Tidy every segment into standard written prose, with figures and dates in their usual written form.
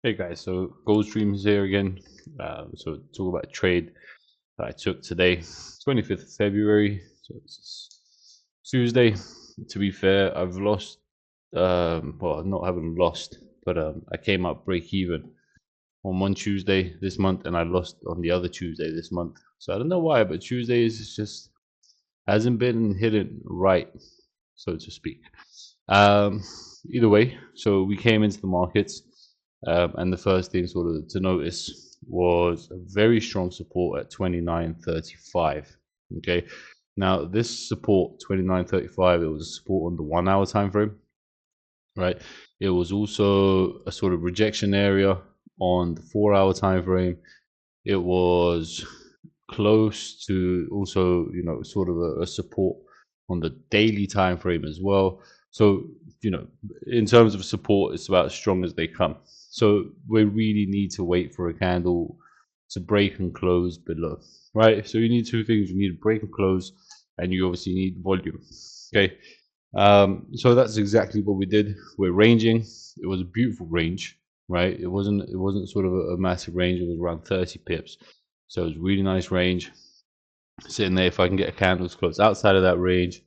Hey guys, so GoldStreams here again. So talk about a trade that I took today, 25th of February. So it's Tuesday. To be fair, I've lost. Well, not haven't lost, but I came up break even on one Tuesday this month, and I lost on the other Tuesday this month. So I don't know why, but Tuesdays just hasn't been hidden right, so to speak. Um, Either way, so we came into the markets, and the first thing sort of to notice was a very strong support at 29.35. Okay, now this support 29.35, it was a support on the 1 hour time frame, right? It was also a sort of rejection area on the 4 hour time frame. It was close to also, sort of a support on the daily time frame as well. So, in terms of support, it's about as strong as they come. So we really need to wait for a candle to break and close below, right? So you need two things: you need a break and close, and you obviously need volume. Okay. So that's exactly what we did. We're ranging. It was a beautiful range, right? It wasn't sort of a massive range. It was around 30 pips. So it was really nice range. Sitting there, if I can get a candle to close outside of that range,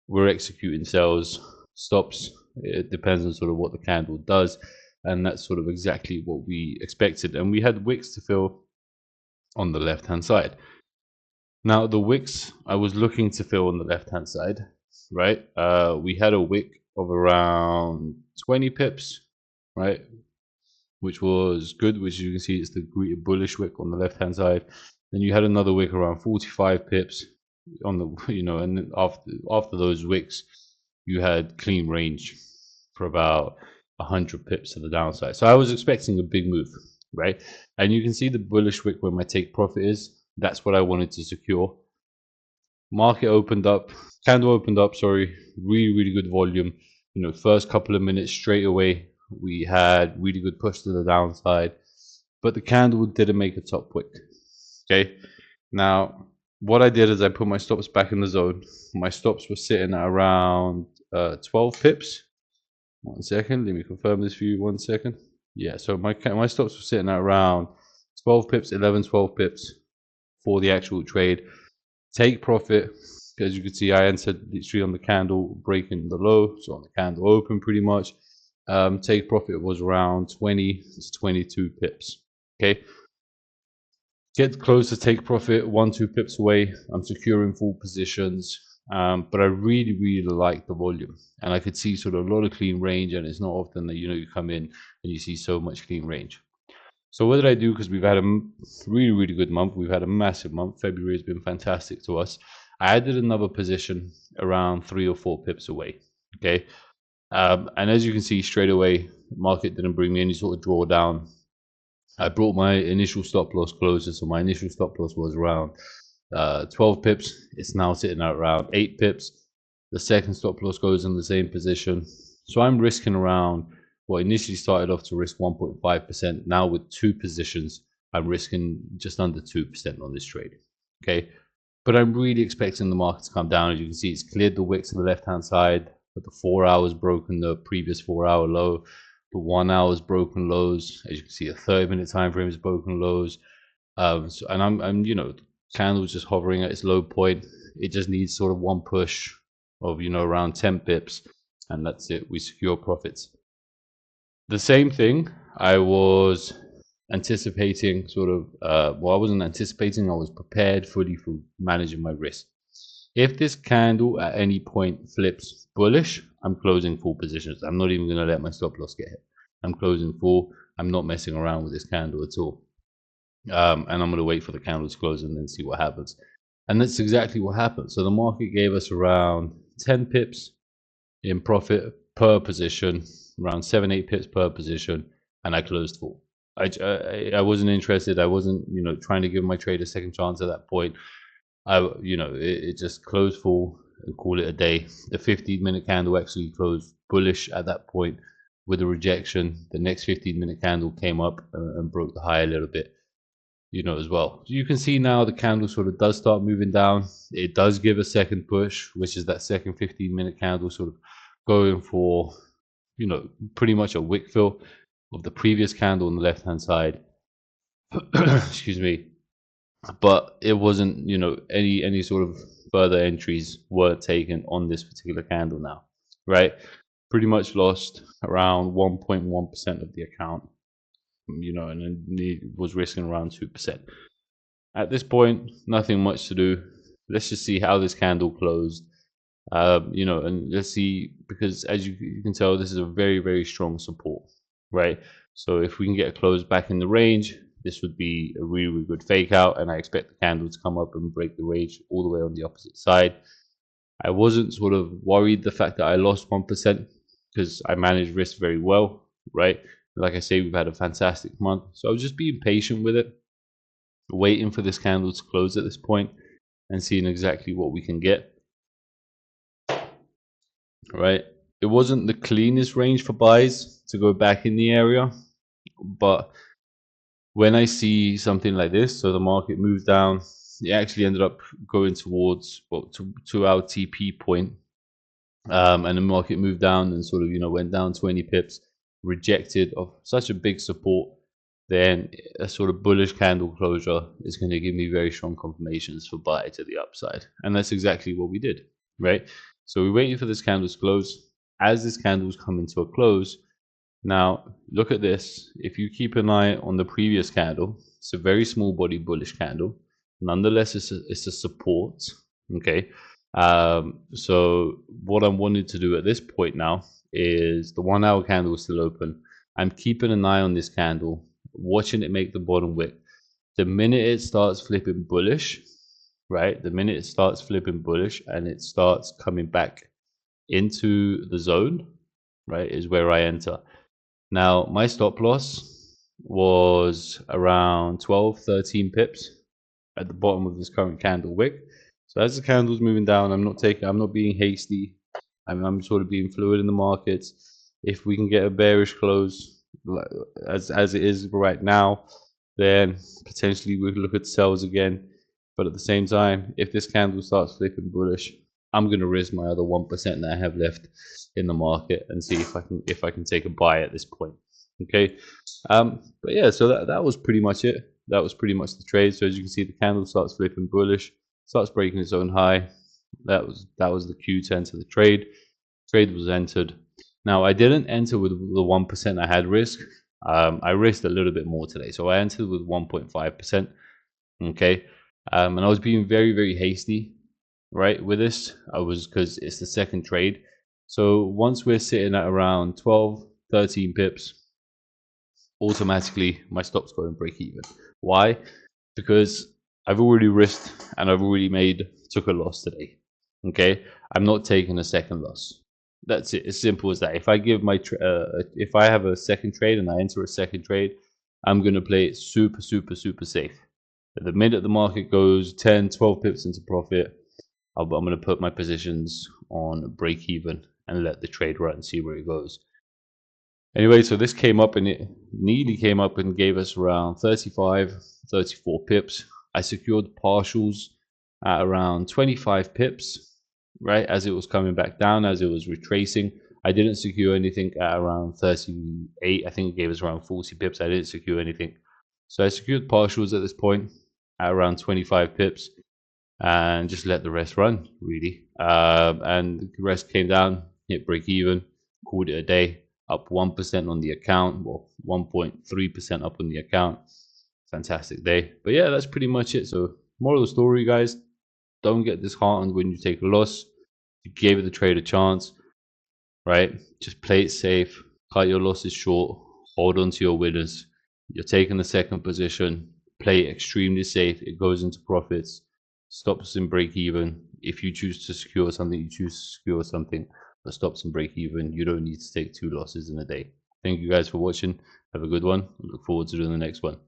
we're executing sells, stops. It depends on sort of what the candle does. And that's sort of exactly what we expected. And we had wicks to fill on the left hand side. Now, the wicks I was looking to fill on the left hand side, right? We had a wick of around 20 pips, right? Which was good, which you can see it's the bullish wick on the left hand side. Then you had another wick around 45 pips on the, and then after those wicks, you had clean range for about 100 pips to the downside. So I was expecting a big move, right? And you can see the bullish wick where my take profit is. That's what I wanted to secure. Market opened up, candle opened up, sorry, really good volume. First couple of minutes straight away, we had really good push to the downside, but the candle didn't make a top wick. Okay, now what I did is I put my stops back in the zone. My stops were sitting at around 12 pips. 1 second, let me confirm this for you. 1 second. Yeah, so my stops were sitting at around 12 pips, 11, 12 pips for the actual trade. Take profit, as you can see, I entered literally on the candle breaking the low, so on the candle open pretty much. Take profit was around 20 to 22 pips. Okay, get close to take profit, 1-2 pips away. I'm securing full positions, but I really like the volume, and I could see sort of a lot of clean range, and it's not often that you come in and you see so much clean range. So what did I do? Because we've had a really good month. We've had a massive month. February has been fantastic to us. I added another position around 3 or 4 pips away. Okay. And as you can see straight away, market didn't bring me any sort of drawdown. I brought my initial stop loss closer. So my initial stop loss was around 12 pips. It's now sitting at around 8 pips. The second stop loss goes in the same position. So I'm risking around, well, initially started off to risk 1.5%. Now with 2 positions, I'm risking just under 2% on this trade. Okay. But I'm really expecting the market to come down. As you can see, it's cleared the wicks on the left-hand side, but the 4 hours broken the previous 4-hour low. The 1 hour's broken lows. As you can see, a 30-minute time frame is broken lows. And I'm candle's just hovering at its low point. It just needs sort of one push of around 10 pips, and that's it. We secure profits. The same thing I was anticipating sort of, well, I wasn't anticipating, I was prepared fully for managing my risk. If this candle at any point flips bullish, I'm closing full positions. I'm not even going to let my stop loss get hit. I'm closing full. I'm not messing around with this candle at all. And I'm going to wait for the candle to close and then see what happens. And that's exactly what happened. So the market gave us around 10 pips in profit per position, around 7-8 pips per position, and I closed full. I wasn't interested. I wasn't trying to give my trade a second chance at that point. It just closed full and call it a day. The 15-minute candle actually closed bullish at that point with a rejection. The next 15-minute candle came up and broke the high a little bit, as well. You can see now the candle sort of does start moving down. It does give a second push, which is that second 15-minute candle sort of going for, pretty much a wick fill. of the previous candle on the left hand side. Excuse me. But it wasn't, you know, any sort of further entries were taken on this particular candle now, right? Pretty much lost around 1.1% of the account, you know, and then it was risking around 2%. At this point, nothing much to do. Let's just see how this candle closed. You know, and let's see, because as you can tell, this is a very, very strong support, right? So if we can get a close back in the range, this would be a really, really good fake out, and I expect the candle to come up and break the range all the way on the opposite side. I wasn't sort of worried the fact that I lost 1% because I managed risk very well, right? Like I say, we've had a fantastic month, so I was just being patient with it, waiting for this candle to close at this point and seeing exactly what we can get. Right, it wasn't the cleanest range for buys to go back in the area, but when I see something like this, so the market moved down, it actually ended up going towards, well, to our TP point, and the market moved down and sort of, you know, went down 20 pips, rejected of such a big support, then a sort of bullish candle closure is going to give me very strong confirmations for buy to the upside, and that's exactly what we did, right? So we're waiting for this candle to close. As this candle's coming to a close, now look at this. If you keep an eye on the previous candle, it's a very small body bullish candle. Nonetheless, it's a support. Okay. So what I'm wanting to do at this point now is the 1 hour candle is still open. I'm keeping an eye on this candle, watching it make the bottom wick. The minute it starts flipping bullish, right? The minute it starts flipping bullish and it starts coming back into the zone, right, is where I enter. Now, my stop loss was around 12, 13 pips at the bottom of this current candle wick. So as the candle's moving down, I'm not being hasty. I'm sort of being fluid in the markets. If we can get a bearish close as it is right now, then potentially we could look at sells again. But at the same time, if this candle starts flipping bullish, I'm going to risk my other 1% that I have left in the market and see if I can take a buy at this point. Okay, but yeah, so that was pretty much it. That was pretty much the trade. So as you can see, the candle starts flipping bullish, starts breaking its own high. That was the cue to enter the trade. Trade was entered. Now I didn't enter with the 1% I had risk. I risked a little bit more today, so I entered with 1.5%. Okay, and I was being very, very hasty, right, with this. I was, because it's the second trade. So once we're sitting at around 12, 13 pips, automatically my stop's going break even. Why? Because I've already risked and I've already took a loss today. Okay, I'm not taking a second loss. That's it. As simple as that. If I give my if I have a second trade and I enter a second trade, I'm going to play it super, super, super safe. At the minute the market goes 10, 12 pips into profit, I'm going to put my positions on break even and let the trade run and see where it goes. Anyway, so this came up and it nearly came up and gave us around 35, 34 pips. I secured partials at around 25 pips, right, as it was coming back down, as it was retracing. I didn't secure anything at around 38. I think it gave us around 40 pips. I didn't secure anything. So I secured partials at this point at around 25 pips and just let the rest run, really. And the rest came down, hit break even, called it a day, up 1% on the account, well, 1.3% up on the account. Fantastic day. But yeah, that's pretty much it. So moral of the story, guys, don't get disheartened when you take a loss. You gave the trade a chance, right? Just play it safe, cut your losses short, hold on to your winners. You're taking the second position, play it extremely safe. It goes into profits, stops in break even. If you choose to secure something, you choose to secure something, but stops in break even. You don't need to take 2 losses in a day. Thank you guys for watching. Have a good one. I look forward to doing the next one.